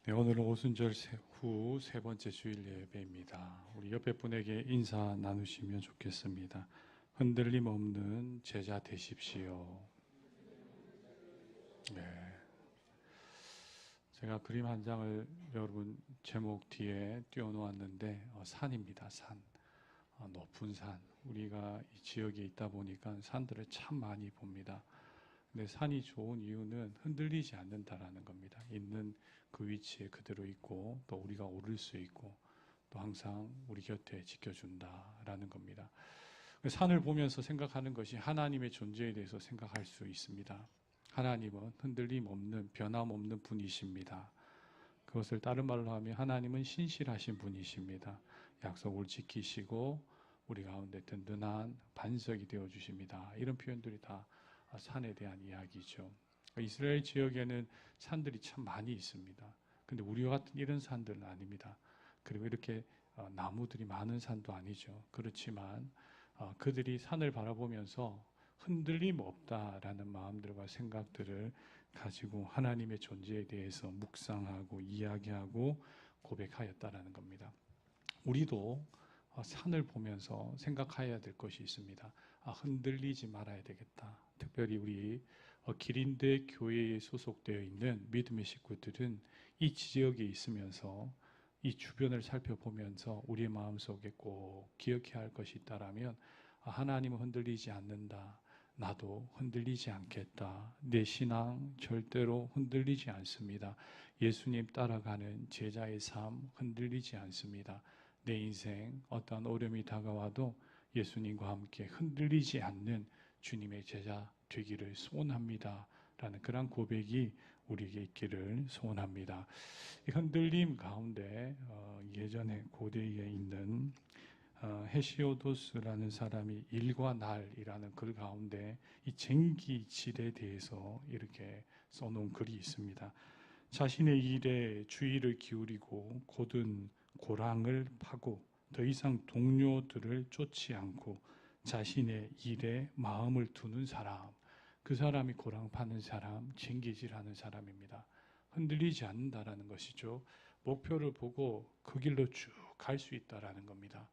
네, 오늘은 오순절 후 세 번째 주일 예배입니다. 우리 옆에 분에게 인사 나누시면 좋겠습니다. 흔들림 없는 제자 되십시오. 네, 제가 그림 한 장을 여러분 제목 뒤에 띄워놓았는데 산입니다. 산. 높은 산. 우리가 이 지역에 있다 보니까 산들을 참 많이 봅니다. 근데 산이 좋은 이유는 흔들리지 않는다라는 겁니다. 있는 그 위치에 그대로 있고 또 우리가 오를 수 있고 또 항상 우리 곁에 지켜준다라는 겁니다. 산을 보면서 생각하는 것이 하나님의 존재에 대해서 생각할 수 있습니다. 하나님은 흔들림 없는 변함없는 분이십니다. 그것을 다른 말로 하면 하나님은 신실하신 분이십니다. 약속을 지키시고 우리 가운데 든든한 반석이 되어 주십니다. 이런 표현들이 다 산에 대한 이야기죠. 이스라엘 지역에는 산들이 참 많이 있습니다. 근데 우리와 같은 이런 산들은 아닙니다. 그리고 이렇게 나무들이 많은 산도 아니죠. 그렇지만 그들이 산을 바라보면서 흔들림 없다라는 마음들과 생각들을 가지고 하나님의 존재에 대해서 묵상하고 이야기하고 고백하였다라는 겁니다. 우리도 산을 보면서 생각해야 될 것이 있습니다. 흔들리지 말아야 되겠다. 특별히 우리 기린대 교회에 소속되어 있는 믿음의 식구들은 이 지역에 있으면서 이 주변을 살펴보면서 우리의 마음속에 꼭 기억해야 할 것이 있다라면 하나님은 흔들리지 않는다. 나도 흔들리지 않겠다. 내 신앙 절대로 흔들리지 않습니다. 예수님 따라가는 제자의 삶 흔들리지 않습니다. 내 인생 어떠한 어려움이 다가와도 예수님과 함께 흔들리지 않는 주님의 제자 되기를 소원합니다. 라는 그런 고백이 우리에게 있기를 소원합니다. 이 흔들림 가운데 예전에 고대에 있는 헤시오도스라는 사람이 일과 날이라는 글 가운데 이 쟁기질에 대해서 이렇게 써놓은 글이 있습니다. 자신의 일에 주의를 기울이고 곧은 고랑을 파고 더 이상 동료들을 쫓지 않고 자신의 일에 마음을 두는 사람, 그 사람이 고랑 파는 사람, 쟁기질하는 사람입니다. 흔들리지 않는다라는 것이죠. 목표를 보고 그 길로 쭉 갈 수 있다라는 겁니다.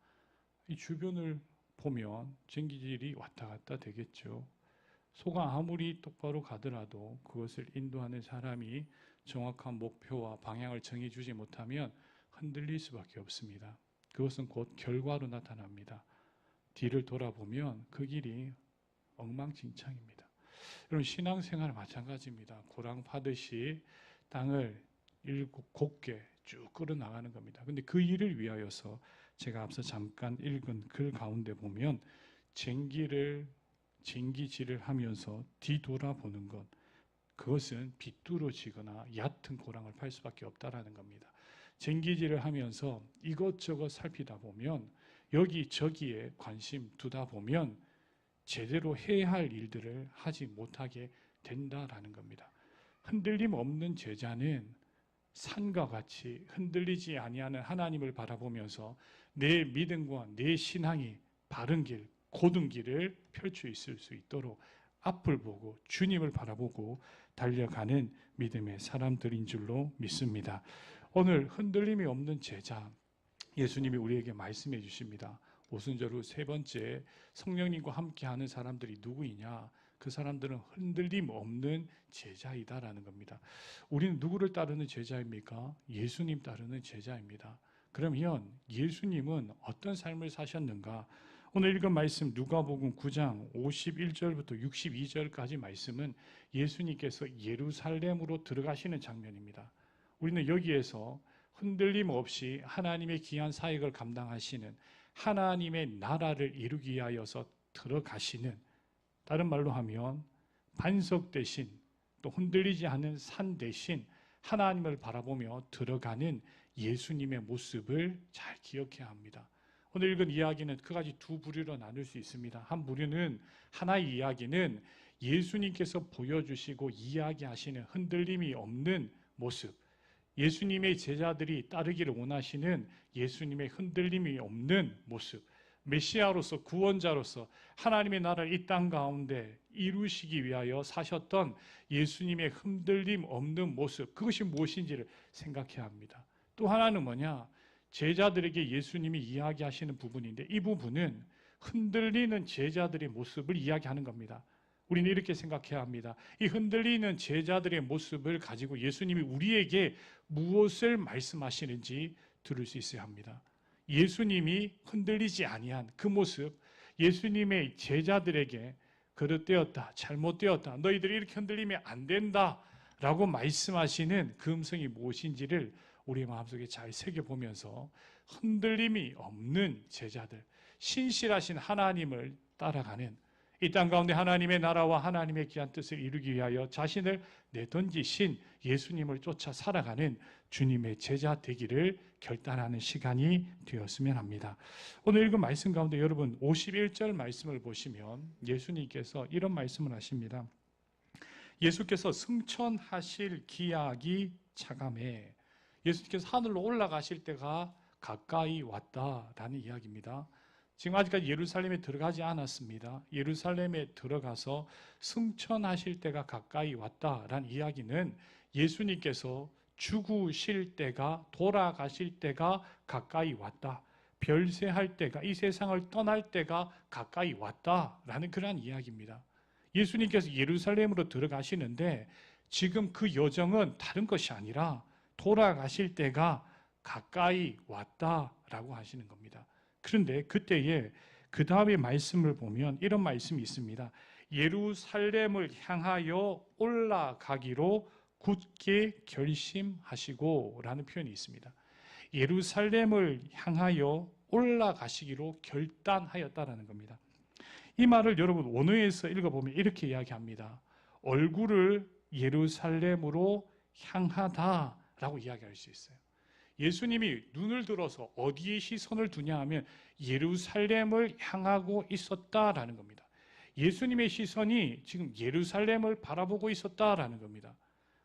이 주변을 보면 쟁기질이 왔다 갔다 되겠죠. 소가 아무리 똑바로 가더라도 그것을 인도하는 사람이 정확한 목표와 방향을 정해주지 못하면 흔들릴 수밖에 없습니다. 그것은 곧 결과로 나타납니다. 뒤를 돌아보면 그 길이 엉망진창입니다. 여러분 신앙생활 마찬가지입니다. 고랑 파듯이 땅을 곱게 쭉 끌어나가는 겁니다. 근데 그 일을 위하여서 제가 앞서 잠깐 읽은 글 가운데 보면 쟁기질을 하면서 뒤돌아보는 것, 그것은 비뚤어지거나 얕은 고랑을 팔 수밖에 없다라는 겁니다. 쟁기질을 하면서 이것저것 살피다 보면 여기저기에 관심 두다 보면 제대로 해야 할 일들을 하지 못하게 된다라는 겁니다. 흔들림 없는 제자는 산과 같이 흔들리지 아니하는 하나님을 바라보면서 내 믿음과 내 신앙이 바른 길, 고든 길을 펼쳐 있을 수 있도록 앞을 보고 주님을 바라보고 달려가는 믿음의 사람들인 줄로 믿습니다. 오늘 흔들림이 없는 제자, 예수님이 우리에게 말씀해 주십니다. 오순절 후 세 번째, 성령님과 함께하는 사람들이 누구이냐? 그 사람들은 흔들림 없는 제자이다라는 겁니다. 우리는 누구를 따르는 제자입니까? 예수님 따르는 제자입니다. 그러면 예수님은 어떤 삶을 사셨는가? 오늘 읽은 말씀 누가복음 9장 51절부터 62절까지 말씀은 예수님께서 예루살렘으로 들어가시는 장면입니다. 우리는 여기에서 흔들림 없이 하나님의 귀한 사역을 감당하시는 하나님의 나라를 이루기 위하여서 들어가시는, 다른 말로 하면 반석 대신 또 흔들리지 않는 산 대신 하나님을 바라보며 들어가는 예수님의 모습을 잘 기억해야 합니다. 오늘 읽은 이야기는 그가지 두 부류로 나눌 수 있습니다. 한 부류는, 하나의 이야기는 예수님께서 보여주시고 이야기하시는 흔들림이 없는 모습, 예수님의 제자들이 따르기를 원하시는 예수님의 흔들림이 없는 모습, 메시아로서 구원자로서 하나님의 나라를 이 땅 가운데 이루시기 위하여 사셨던 예수님의 흔들림 없는 모습, 그것이 무엇인지를 생각해야 합니다. 또 하나는 뭐냐? 제자들에게 예수님이 이야기하시는 부분인데 이 부분은 흔들리는 제자들의 모습을 이야기하는 겁니다. 우리는 이렇게 생각해야 합니다. 이 흔들리는 제자들의 모습을 가지고 예수님이 우리에게 무엇을 말씀하시는지 들을 수 있어야 합니다. 예수님이 흔들리지 아니한 그 모습, 예수님의 제자들에게 그릇되었다, 잘못되었다, 너희들이 이렇게 흔들리면 안 된다 라고 말씀하시는 그 음성이 무엇인지를 우리 마음속에 잘 새겨보면서 흔들림이 없는 제자들, 신실하신 하나님을 따라가는 이 땅 가운데 하나님의 나라와 하나님의 귀한 뜻을 이루기 위하여 자신을 내던지신 예수님을 쫓아 살아가는 주님의 제자 되기를 결단하는 시간이 되었으면 합니다. 오늘 읽은 말씀 가운데 여러분 51절 말씀을 보시면 예수님께서 이런 말씀을 하십니다. 예수께서 승천하실 기약이 차감해 예수님께서 하늘로 올라가실 때가 가까이 왔다라는 이야기입니다. 지금 아직까지 예루살렘에 들어가지 않았습니다. 예루살렘에 들어가서 승천하실 때가 가까이 왔다라는 이야기는 예수님께서 죽으실 때가, 돌아가실 때가 가까이 왔다, 별세할 때가, 이 세상을 떠날 때가 가까이 왔다라는 그러한 이야기입니다. 예수님께서 예루살렘으로 들어가시는데 지금 그 여정은 다른 것이 아니라 돌아가실 때가 가까이 왔다라고 하시는 겁니다. 그런데 그때에 그 다음에 말씀을 보면 이런 말씀이 있습니다. 예루살렘을 향하여 올라가기로 굳게 결심하시고 라는 표현이 있습니다. 예루살렘을 향하여 올라가시기로 결단하였다라는 겁니다. 이 말을 여러분 원어에서 읽어보면 이렇게 이야기합니다. 얼굴을 예루살렘으로 향하다라고 이야기할 수 있어요. 예수님이 눈을 들어서 어디에 시선을 두냐 하면 예루살렘을 향하고 있었다라는 겁니다. 예수님의 시선이 지금 예루살렘을 바라보고 있었다라는 겁니다.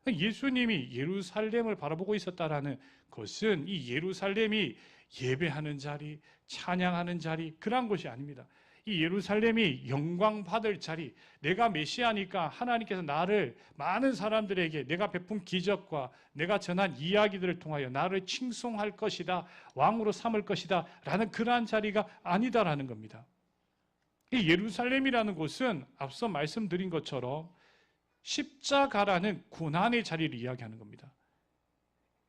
예수님이 예루살렘을 바라보고 있었다라는 것은 이 예루살렘이 예배하는 자리, 찬양하는 자리, 그런 것이 아닙니다. 이 예루살렘이 영광 받을 자리, 내가 메시아니까 하나님께서 나를 많은 사람들에게 내가 베푼 기적과 내가 전한 이야기들을 통하여 나를 칭송할 것이다, 왕으로 삼을 것이다 라는 그러한 자리가 아니다라는 겁니다. 이 예루살렘이라는 곳은 앞서 말씀드린 것처럼 십자가라는 고난의 자리를 이야기하는 겁니다.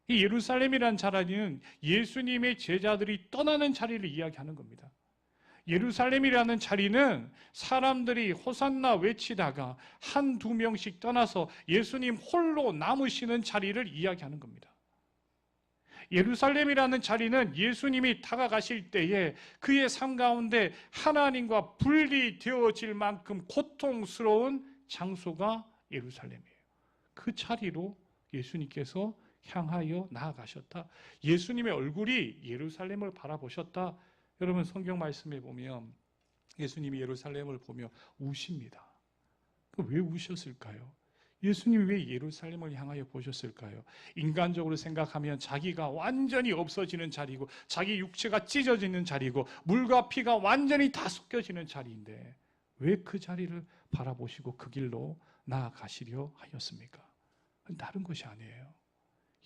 이 예루살렘이라는 자리는 예수님의 제자들이 떠나는 자리를 이야기하는 겁니다. 예루살렘이라는 자리는 사람들이 호산나 외치다가 한두 명씩 떠나서 예수님 홀로 남으시는 자리를 이야기하는 겁니다. 예루살렘이라는 자리는 예수님이 다가가실 때에 그의 삶 가운데 하나님과 분리되어질 만큼 고통스러운 장소가 예루살렘이에요. 그 자리로 예수님께서 향하여 나아가셨다. 예수님의 얼굴이 예루살렘을 바라보셨다. 여러분 성경 말씀에 보면 예수님이 예루살렘을 보며 우십니다. 왜 우셨을까요? 예수님이 왜 예루살렘을 향하여 보셨을까요? 인간적으로 생각하면 자기가 완전히 없어지는 자리고 자기 육체가 찢어지는 자리고 물과 피가 완전히 다 섞여지는 자리인데 왜 그 자리를 바라보시고 그 길로 나아가시려 하였습니까? 다른 것이 아니에요.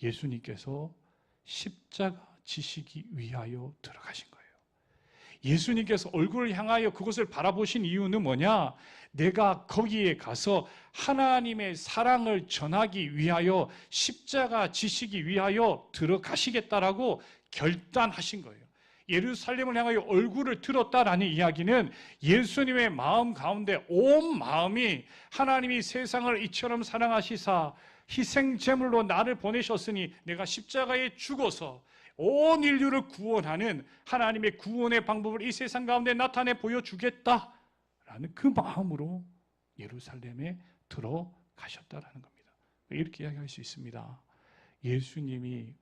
예수님께서 십자가 지시기 위하여 들어가신 거예요. 예수님께서 얼굴을 향하여 그것을 바라보신 이유는 뭐냐? 내가 거기에 가서 하나님의 사랑을 전하기 위하여 십자가 지시기 위하여 들어가시겠다라고 결단하신 거예요. 예루살렘을 향하여 얼굴을 들었다라는 이야기는 예수님의 마음 가운데 온 마음이 하나님이 세상을 이처럼 사랑하시사 희생제물로 나를 보내셨으니 내가 십자가에 죽어서 온 인류를 구원하는 하나님의 구원의 방법을 이 세상 가운데 나타내 보여주겠다라는 그 마음으로 예루살렘에 들어가셨다라는 겁니다. 이렇게 이야기할 수 있습니다. 예수님이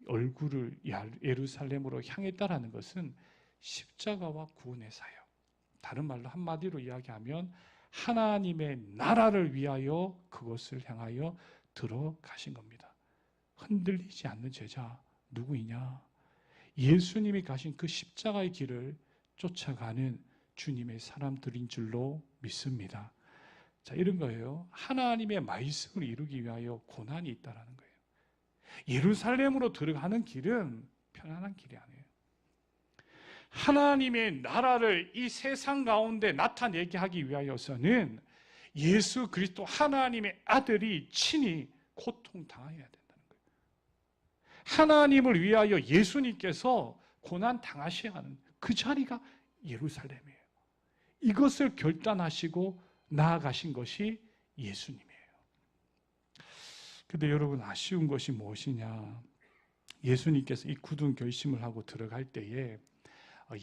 얼굴을 예루살렘으로 향했다라는 것은 십자가와 구원의 사역, 다른 말로 한마디로 이야기하면 하나님의 나라를 위하여 그것을 향하여 들어가신 겁니다. 흔들리지 않는 제자 누구이냐? 예수님이 가신 그 십자가의 길을 쫓아가는 주님의 사람들인 줄로 믿습니다. 자, 이런 거예요. 하나님의 말씀을 이루기 위하여 고난이 있다라는 거예요. 예루살렘으로 들어가는 길은 편안한 길이 아니에요. 하나님의 나라를 이 세상 가운데 나타내게 하기 위하여서는 예수 그리스도 하나님의 아들이 친히 고통당해야 된다는 거예요. 하나님을 위하여 예수님께서 고난 당하셔야 하는 그 자리가 예루살렘이에요. 이것을 결단하시고 나아가신 것이 예수님이에요. 근데 여러분, 아쉬운 것이 무엇이냐? 예수님께서 이 굳은 결심을 하고 들어갈 때에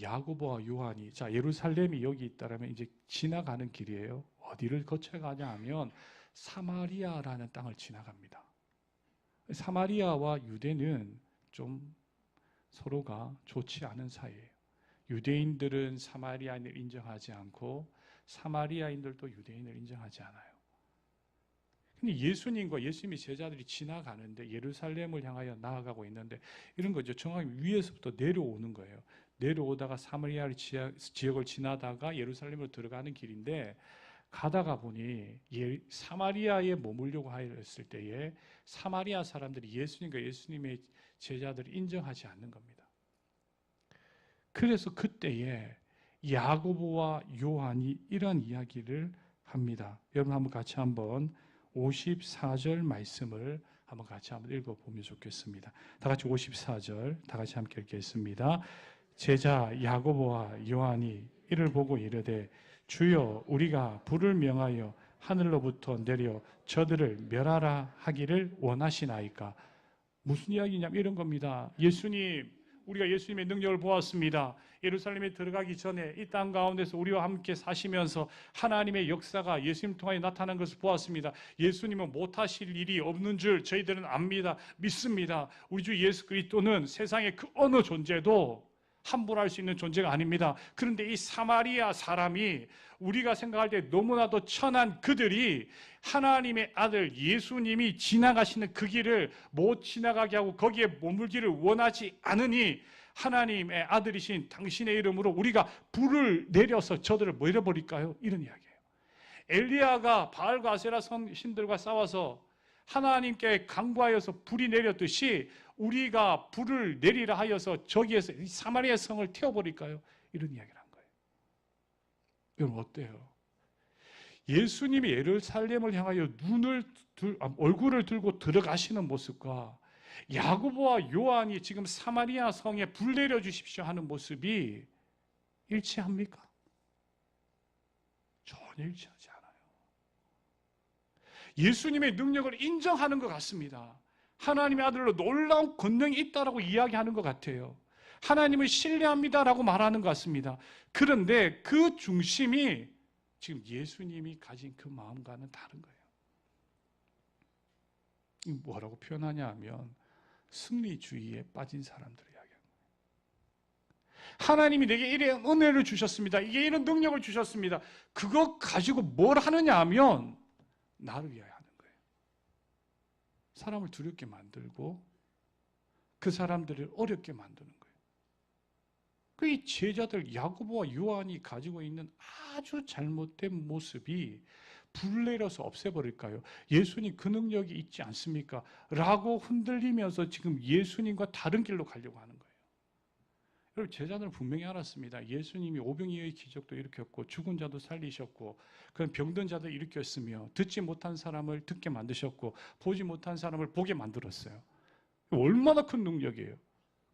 야고보와 요한이, 자, 예루살렘이 여기 있다라면 이제 지나가는 길이에요. 어디를 거쳐가냐 하면 사마리아라는 땅을 지나갑니다. 사마리아와 유대는 좀 서로가 좋지 않은 사이예요. 유대인들은 사마리아인을 인정하지 않고 사마리아인들도 유대인을 인정하지 않아요. 근데 예수님과 예수님의 제자들이 지나가는데, 예루살렘을 향하여 나아가고 있는데, 이런 거죠. 정확히 위에서부터 내려오는 거예요. 내려오다가 사마리아 지역을 지나다가 예루살렘으로 들어가는 길인데, 가다가 보니 사마리아에 머물려고 하였을 때에 사마리아 사람들이 예수님과 예수님의 제자들을 인정하지 않는 겁니다. 그래서 그때에 야고보와 요한이 이런 이야기를 합니다. 여러분, 한번 같이 한번 54절 말씀을 한번 같이 한번 읽어보면 좋겠습니다. 다 같이 54절 다 같이 함께 읽겠습니다. 제자 야고보와 요한이 이를 보고 이르되 주여, 우리가 불을 명하여 하늘로부터 내려 저들을 멸하라 하기를 원하시나이까? 무슨 이야기냐면 이런 겁니다. 예수님, 우리가 예수님의 능력을 보았습니다. 예루살렘에 들어가기 전에 이 땅 가운데서 우리와 함께 사시면서 하나님의 역사가 예수님 통하여 나타난 것을 보았습니다. 예수님은 못하실 일이 없는 줄 저희들은 압니다. 믿습니다. 우리 주 예수 그리스도는 세상의 그 어느 존재도 함부로 할 수 있는 존재가 아닙니다. 그런데 이 사마리아 사람이 우리가 생각할 때 너무나도 천한 그들이 하나님의 아들 예수님이 지나가시는 그 길을 못 지나가게 하고 거기에 머물기를 원하지 않으니 하나님의 아들이신 당신의 이름으로 우리가 불을 내려서 저들을 뭐 잃어버릴까요? 이런 이야기예요. 엘리야가 바알과 아세라 신들과 싸워서 하나님께 간구하여서 불이 내렸듯이 우리가 불을 내리라 하여서 저기에서 사마리아 성을 태워버릴까요? 이런 이야기를 한 거예요. 여러분, 어때요? 예수님이 예루살렘을 향하여 얼굴을 들고 들어가시는 모습과 야고보와 요한이 지금 사마리아 성에 불 내려주십시오 하는 모습이 일치합니까? 전혀 일치하지 않아요. 예수님의 능력을 인정하는 것 같습니다. 하나님의 아들로 놀라운 권능이 있다라고 이야기하는 것 같아요. 하나님을 신뢰합니다라고 말하는 것 같습니다. 그런데 그 중심이 지금 예수님이 가진 그 마음과는 다른 거예요. 뭐라고 표현하냐 하면 승리주의에 빠진 사람들을 이야기합니다. 하나님이 내게 이런 은혜를 주셨습니다. 이게 이런 능력을 주셨습니다. 그거 가지고 뭘 하느냐 하면 나를 위하여 하는 거예요. 사람을 두렵게 만들고 그 사람들을 어렵게 만드는 거예요. 이 제자들 야고보와 요한이 가지고 있는 아주 잘못된 모습이 불 내려서 없애버릴까요? 예수님 그 능력이 있지 않습니까? 라고 흔들리면서 지금 예수님과 다른 길로 가려고 하는 거예요. 여러분, 제자들은 분명히 알았습니다. 예수님이 오병이어의 기적도 일으켰고 죽은 자도 살리셨고 그런 병든 자도 일으켰으며 듣지 못한 사람을 듣게 만드셨고 보지 못한 사람을 보게 만들었어요. 얼마나 큰 능력이에요.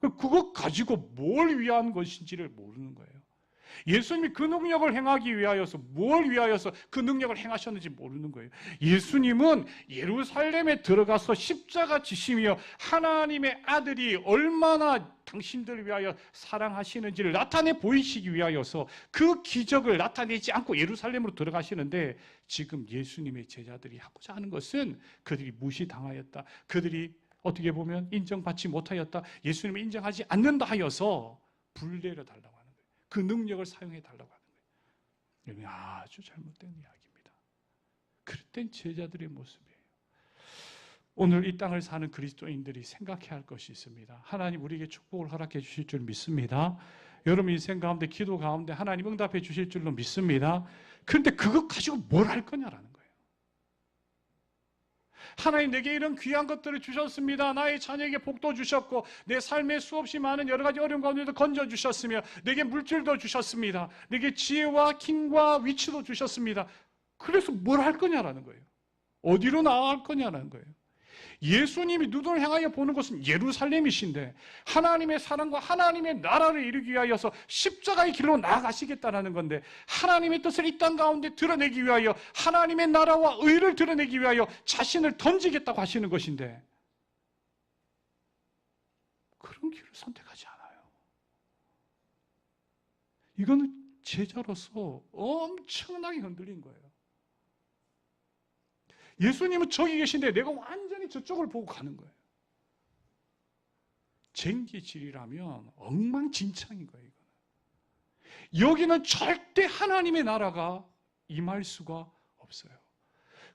그거 가지고 뭘 위한 것인지를 모르는 거예요. 예수님이 그 능력을 행하기 위하여서 뭘 위하여서 그 능력을 행하셨는지 모르는 거예요. 예수님은 예루살렘에 들어가서 십자가 지시며 하나님의 아들이 얼마나 당신들을 위하여 사랑하시는지를 나타내 보이시기 위하여서 그 기적을 나타내지 않고 예루살렘으로 들어가시는데, 지금 예수님의 제자들이 하고자 하는 것은 그들이 무시당하였다, 그들이 어떻게 보면 인정받지 못하였다, 예수님을 인정하지 않는다 하여서 불내려 달라고 하는 거예요. 그 능력을 사용해 달라고 하는 거예요. 이건 아주 잘못된 이야기입니다. 그릇된 제자들의 모습이에요. 오늘 이 땅을 사는 그리스도인들이 생각해야 할 것이 있습니다. 하나님 우리에게 축복을 허락해 주실 줄 믿습니다. 여러분 인생 가운데, 기도 가운데 하나님 응답해 주실 줄로 믿습니다. 그런데 그것 가지고 뭘 할 거냐라는 거예요. 하나님 내게 이런 귀한 것들을 주셨습니다. 나의 자녀에게 복도 주셨고 내 삶에 수없이 많은 여러 가지 어려운 가운데도 건져주셨으며 내게 물질도 주셨습니다. 내게 지혜와 힘과 위치도 주셨습니다. 그래서 뭘 할 거냐라는 거예요. 어디로 나아갈 거냐라는 거예요. 예수님이 눈을 향하여 보는 것은 예루살렘이신데 하나님의 사랑과 하나님의 나라를 이루기 위하여서 십자가의 길로 나아가시겠다라는 건데, 하나님의 뜻을 이 땅 가운데 드러내기 위하여, 하나님의 나라와 의를 드러내기 위하여 자신을 던지겠다고 하시는 것인데 그런 길을 선택하지 않아요. 이거는 제자로서 엄청나게 흔들린 거예요. 예수님은 저기 계신데 내가 완전히 저쪽을 보고 가는 거예요. 쟁기질이라면 엉망진창인 거예요. 이거는. 여기는 절대 하나님의 나라가 임할 수가 없어요.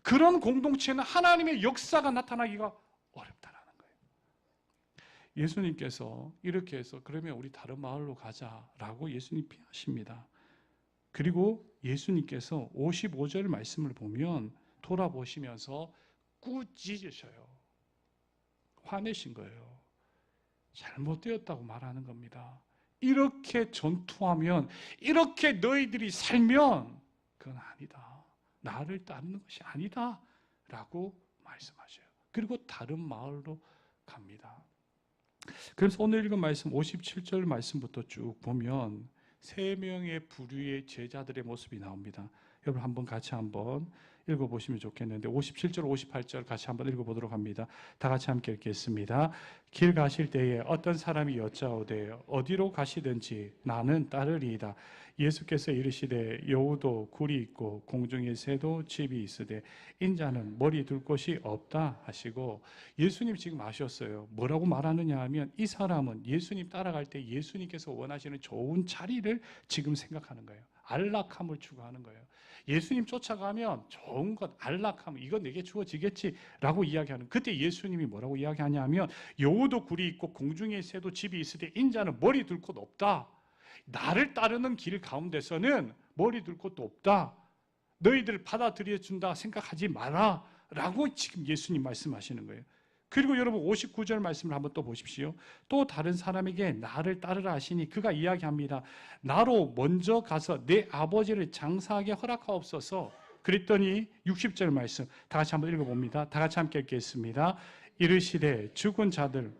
그런 공동체는 하나님의 역사가 나타나기가 어렵다라는 거예요. 예수님께서 이렇게 해서 그러면 우리 다른 마을로 가자라고 예수님 피하십니다. 그리고 예수님께서 55절 말씀을 보면 돌아보시면서 꾸짖으셔요. 화내신 거예요. 잘못되었다고 말하는 겁니다. 이렇게 전투하면, 이렇게 너희들이 살면 그건 아니다. 나를 따르는 것이 아니다 라고 말씀하셔요. 그리고 다른 마을로 갑니다. 그래서 오늘 읽은 말씀 57절 말씀부터 쭉 보면 3명의 부류의 제자들의 모습이 나옵니다. 여러분 한번 같이 한번 읽어보시면 좋겠는데 57절, 58절 같이 한번 읽어보도록 합니다. 다 같이 함께 읽겠습니다. 길 가실 때에 어떤 사람이 여짜오되 어디로 가시든지 나는 따르리이다. 예수께서 이르시되 여우도 굴이 있고 공중에 새도 집이 있으되 인자는 머리 둘 곳이 없다 하시고, 예수님 지금 아셨어요. 뭐라고 말하느냐 하면 이 사람은 예수님 따라갈 때 예수님께서 원하시는 좋은 자리를 지금 생각하는 거예요. 안락함을 추구하는 거예요. 예수님 쫓아가면 좋은 것, 안락함, 이거 내게 주어지겠지라고 이야기하는, 그때 예수님이 뭐라고 이야기하냐면 여우도 굴이 있고 공중에 새도 집이 있으되 인자는 머리 둘 곳 없다. 나를 따르는 길 가운데서는 머리 둘 곳도 없다. 너희들 받아들여 준다 생각하지 마라 라고 지금 예수님 말씀하시는 거예요. 그리고 여러분 59절 말씀을 한번 또 보십시오. 또 다른 사람에게 나를 따르라 하시니 그가 이야기합니다. 나로 먼저 가서 내 아버지를 장사하게 허락하옵소서. 그랬더니 60절 말씀 다 같이 한번 읽어봅니다. 다 같이 함께 읽겠습니다. 이르시되 죽은 자들을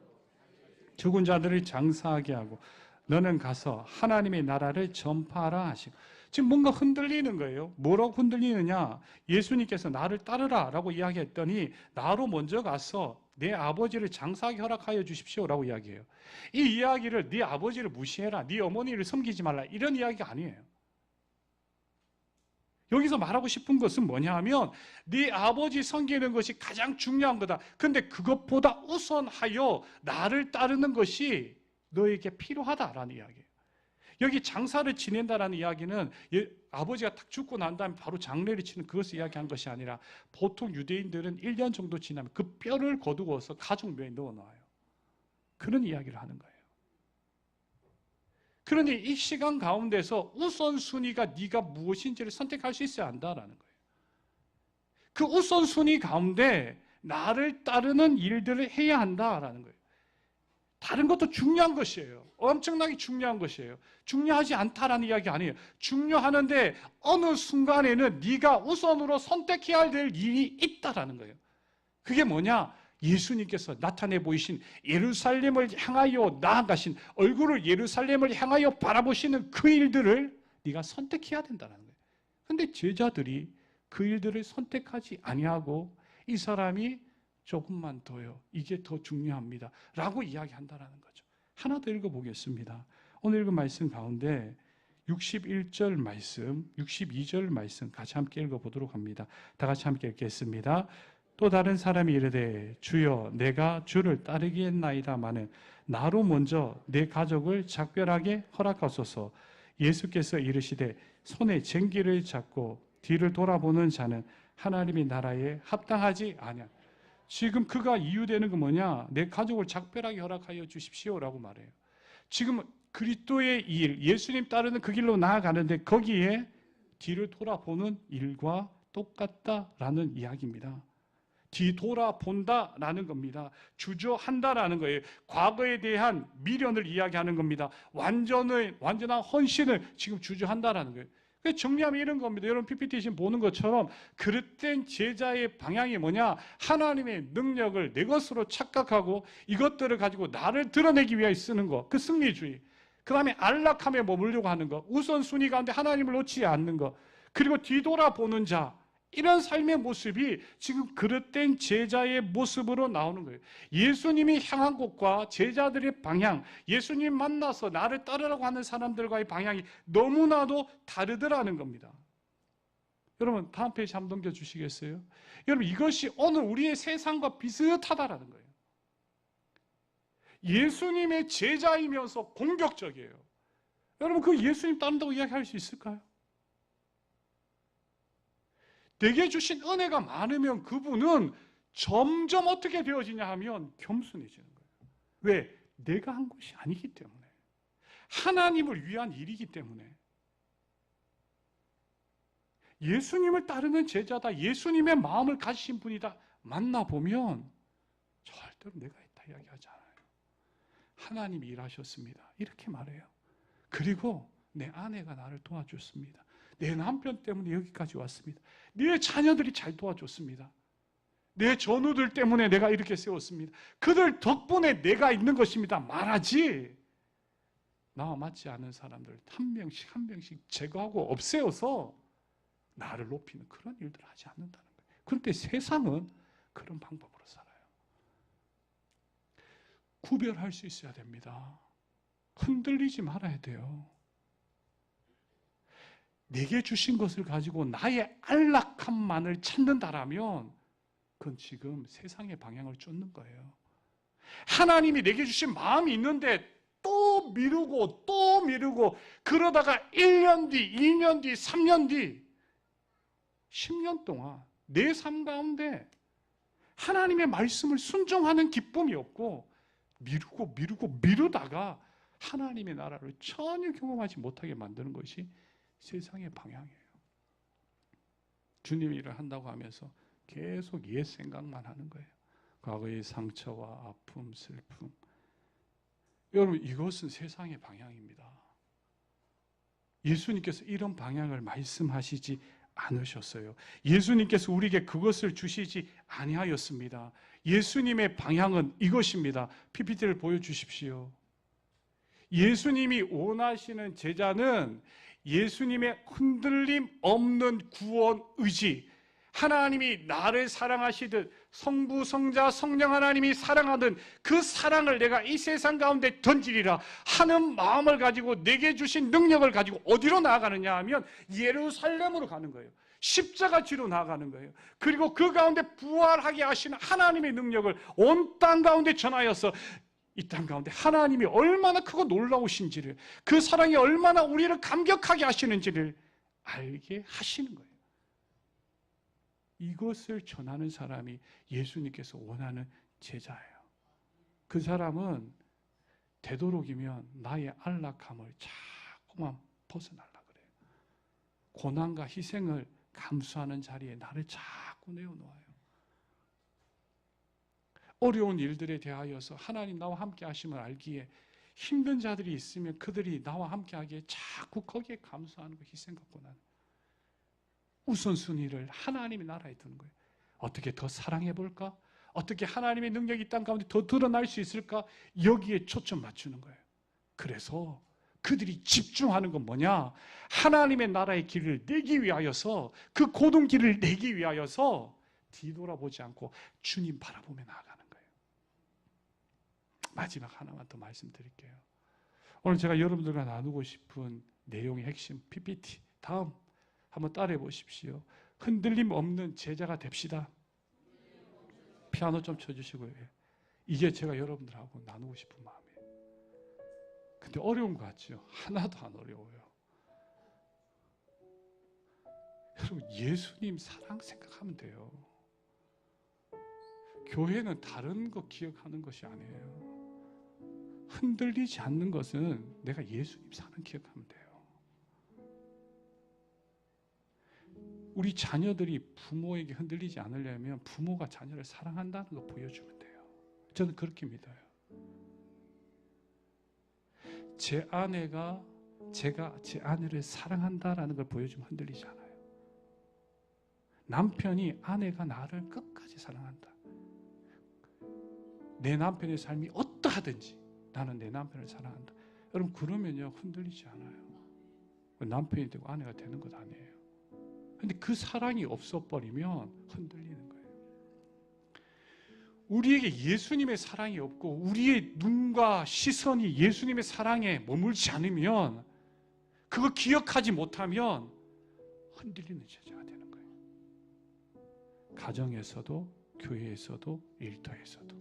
장사하게 하고 너는 가서 하나님의 나라를 전파하라 하시고, 지금 뭔가 흔들리는 거예요. 뭐라고 흔들리느냐? 예수님께서 나를 따르라 라고 이야기했더니 나로 먼저 가서 내 아버지를 장사하게 허락하여 주십시오 라고 이야기해요. 이 이야기를 네 아버지를 무시해라, 네 어머니를 섬기지 말라, 이런 이야기가 아니에요. 여기서 말하고 싶은 것은 뭐냐 하면 네 아버지 섬기는 것이 가장 중요한 거다. 근데 그것보다 우선하여 나를 따르는 것이 너에게 필요하다라는 이야기예요. 여기 장사를 지낸다라는 이야기는 아버지가 딱 죽고 난 다음에 바로 장례를 치는 그것을 이야기한 것이 아니라, 보통 유대인들은 1년 정도 지나면 그 뼈를 거두어서 가족묘에 넣어놔요. 그런 이야기를 하는 거예요. 그런데 이 시간 가운데서 우선순위가 네가 무엇인지를 선택할 수 있어야 한다라는 거예요. 그 우선순위 가운데 나를 따르는 일들을 해야 한다라는 거예요. 다른 것도 중요한 것이에요. 엄청나게 중요한 것이에요. 중요하지 않다라는 이야기 아니에요. 중요하는데 어느 순간에는 네가 우선으로 선택해야 될 일이 있다라는 거예요. 그게 뭐냐? 예수님께서 나타내 보이신 예루살렘을 향하여 나아가신, 얼굴을 예루살렘을 향하여 바라보시는 그 일들을 네가 선택해야 된다는 거예요. 그런데 제자들이 그 일들을 선택하지 아니하고 이 사람이 조금만 더요, 이게 더 중요합니다 라고 이야기한다는 거죠. 하나 더 읽어보겠습니다. 오늘 읽은 말씀 가운데 61절 말씀, 62절 말씀 같이 함께 읽어보도록 합니다. 다 같이 함께 읽겠습니다. 또 다른 사람이 이르되 주여 내가 주를 따르겠나이다마는 나로 먼저 내 가족을 작별하게 허락하소서. 예수께서 이르시되 손에 쟁기를 잡고 뒤를 돌아보는 자는 하나님의 나라에 합당하지 아니하. 지금 그가 이유되는 건 뭐냐? 내 가족을 작별하게 허락하여 주십시오라고 말해요. 지금 그리스도의 일, 예수님 따르는 그 길로 나아가는데 거기에 뒤를 돌아보는 일과 똑같다라는 이야기입니다. 뒤돌아본다라는 겁니다. 주저한다라는 거예요. 과거에 대한 미련을 이야기하는 겁니다. 완전한 헌신을 지금 주저한다라는 거예요. 정리하면 이런 겁니다. 여러분 PPT 지금 보는 것처럼 그릇된 제자의 방향이 뭐냐? 하나님의 능력을 내 것으로 착각하고 이것들을 가지고 나를 드러내기 위해 쓰는 거. 그 승리주의. 그 다음에 안락함에 머물려고 하는 거. 우선순위 가운데 하나님을 놓지 않는 거. 그리고 뒤돌아보는 자. 이런 삶의 모습이 지금 그릇된 제자의 모습으로 나오는 거예요. 예수님이 향한 곳과 제자들의 방향, 예수님 만나서 나를 따르라고 하는 사람들과의 방향이 너무나도 다르더라는 겁니다. 여러분 다음 페이지 한번 넘겨주시겠어요? 여러분 이것이 오늘 우리의 세상과 비슷하다라는 거예요. 예수님의 제자이면서 공격적이에요. 여러분 그 예수님 따른다고 이야기할 수 있을까요? 내게 주신 은혜가 많으면 그분은 점점 어떻게 되어지냐 하면 겸손해지는 거예요. 왜? 내가 한 것이 아니기 때문에. 하나님을 위한 일이기 때문에. 예수님을 따르는 제자다, 예수님의 마음을 가지신 분이다 만나보면 절대로 내가 있다 이야기하지 않아요. 하나님이 일하셨습니다 이렇게 말해요. 그리고 내 아내가 나를 도와줬습니다. 내 남편 때문에 여기까지 왔습니다. 내 자녀들이 잘 도와줬습니다. 내 전우들 때문에 내가 이렇게 세웠습니다. 그들 덕분에 내가 있는 것입니다 말하지, 나와 맞지 않은 사람들 한 명씩 한 명씩 제거하고 없애어서 나를 높이는 그런 일들을 하지 않는다는 거예요. 그런데 세상은 그런 방법으로 살아요. 구별할 수 있어야 됩니다. 흔들리지 말아야 돼요. 내게 주신 것을 가지고 나의 안락함만을 찾는다라면 그건 지금 세상의 방향을 쫓는 거예요. 하나님이 내게 주신 마음이 있는데 또 미루고 또 미루고 그러다가 1년 뒤, 2년 뒤, 3년 뒤 10년 동안 내 삶 가운데 하나님의 말씀을 순종하는 기쁨이 없고 미루다가 하나님의 나라를 전혀 경험하지 못하게 만드는 것이 세상의 방향이에요. 주님이 일을 한다고 하면서 계속 옛 생각만 하는 거예요. 과거의 상처와 아픔, 슬픔. 여러분 이것은 세상의 방향입니다. 예수님께서 이런 방향을 말씀하시지 않으셨어요. 예수님께서 우리에게 그것을 주시지 아니하였습니다. 예수님의 방향은 이것입니다. PPT를 보여주십시오. 예수님이 원하시는 제자는 예수님의 흔들림 없는 구원 의지, 하나님이 나를 사랑하시듯 성부, 성자, 성령 하나님이 사랑하던 그 사랑을 내가 이 세상 가운데 던지리라 하는 마음을 가지고 내게 주신 능력을 가지고 어디로 나아가느냐 하면 예루살렘으로 가는 거예요. 십자가지로 나아가는 거예요. 그리고 그 가운데 부활하게 하시는 하나님의 능력을 온 땅 가운데 전하여서 이 땅 가운데 하나님이 얼마나 크고 놀라우신지를, 그 사랑이 얼마나 우리를 감격하게 하시는지를 알게 하시는 거예요. 이것을 전하는 사람이 예수님께서 원하는 제자예요. 그 사람은 되도록이면 나의 안락함을 자꾸만 벗어나려고 그래요. 고난과 희생을 감수하는 자리에 나를 자꾸 내어놓아요. 어려운 일들에 대하여서 하나님 나와 함께 하심을 알기에 힘든 자들이 있으면 그들이 나와 함께 하기에 자꾸 거기에 감수하는 거, 희생 갖고 나는 우선순위를 하나님의 나라에 두는 거예요. 어떻게 더 사랑해볼까? 어떻게 하나님의 능력이 이 땅 가운데 더 드러날 수 있을까? 여기에 초점 맞추는 거예요. 그래서 그들이 집중하는 건 뭐냐? 하나님의 나라의 길을 내기 위하여서, 그 고든 길을 내기 위하여서 뒤돌아보지 않고 주님 바라보며 나아가는 거예요. 마지막 하나만 더 말씀드릴게요. 오늘 제가 여러분들과 나누고 싶은 내용의 핵심 PPT 다음 한번 따라해 보십시오. 흔들림 없는 제자가 됩시다. 피아노 좀 쳐주시고요. 이게 제가 여러분들하고 나누고 싶은 마음이에요. 근데 어려운 것 같죠? 하나도 안 어려워요. 여러분 예수님 사랑 생각하면 돼요. 교회는 다른 거 기억하는 것이 아니에요. 흔들리지 않는 것은 내가 예수님 사는 기억하면 돼요. 우리 자녀들이 부모에게 흔들리지 않으려면 부모가 자녀를 사랑한다는 거 보여주면 돼요. 저는 그렇게 믿어요. 제 아내가 제가 제 아내를 사랑한다라는 걸 보여주면 흔들리지 않아요. 남편이 아내가 나를 끝까지 사랑한다. 내 남편의 삶이 어떠하든지 나는 내 남편을 사랑한다. 여러분 그러면요 흔들리지 않아요. 남편이 되고 아내가 되는 것 아니에요. 근데 그 사랑이 없어버리면 흔들리는 거예요. 우리에게 예수님의 사랑이 없고 우리의 눈과 시선이 예수님의 사랑에 머물지 않으면, 그거 기억하지 못하면 흔들리는 제자가 되는 거예요. 가정에서도 교회에서도 일터에서도.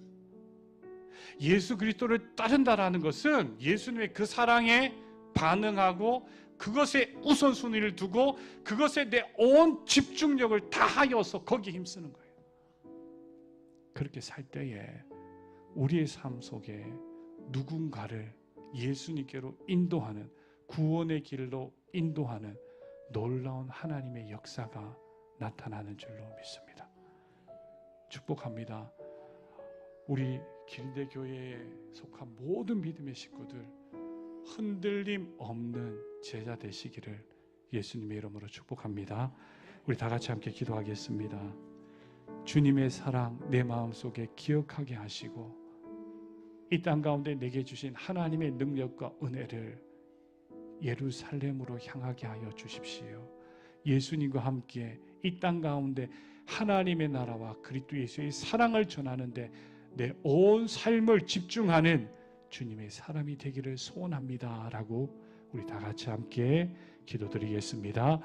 예수 그리스도를 따른다라는 것은 예수님의 그 사랑에 반응하고 그것에 우선순위를 두고 그것에 내 온 집중력을 다하여서 거기에 힘쓰는 거예요. 그렇게 살 때에 우리의 삶 속에 누군가를 예수님께로 인도하는, 구원의 길로 인도하는 놀라운 하나님의 역사가 나타나는 줄로 믿습니다. 축복합니다. 우리 길대교회에 속한 모든 믿음의 식구들 흔들림 없는 제자 되시기를 예수님의 이름으로 축복합니다. 우리 다 같이 함께 기도하겠습니다. 주님의 사랑 내 마음속에 기억하게 하시고 이 땅 가운데 내게 주신 하나님의 능력과 은혜를 예루살렘으로 향하게 하여 주십시오. 예수님과 함께 이 땅 가운데 하나님의 나라와 그리스도 예수의 사랑을 전하는데 내 온 삶을 집중하는 주님의 사람이 되기를 소원합니다 라고 우리 다 같이 함께 기도드리겠습니다.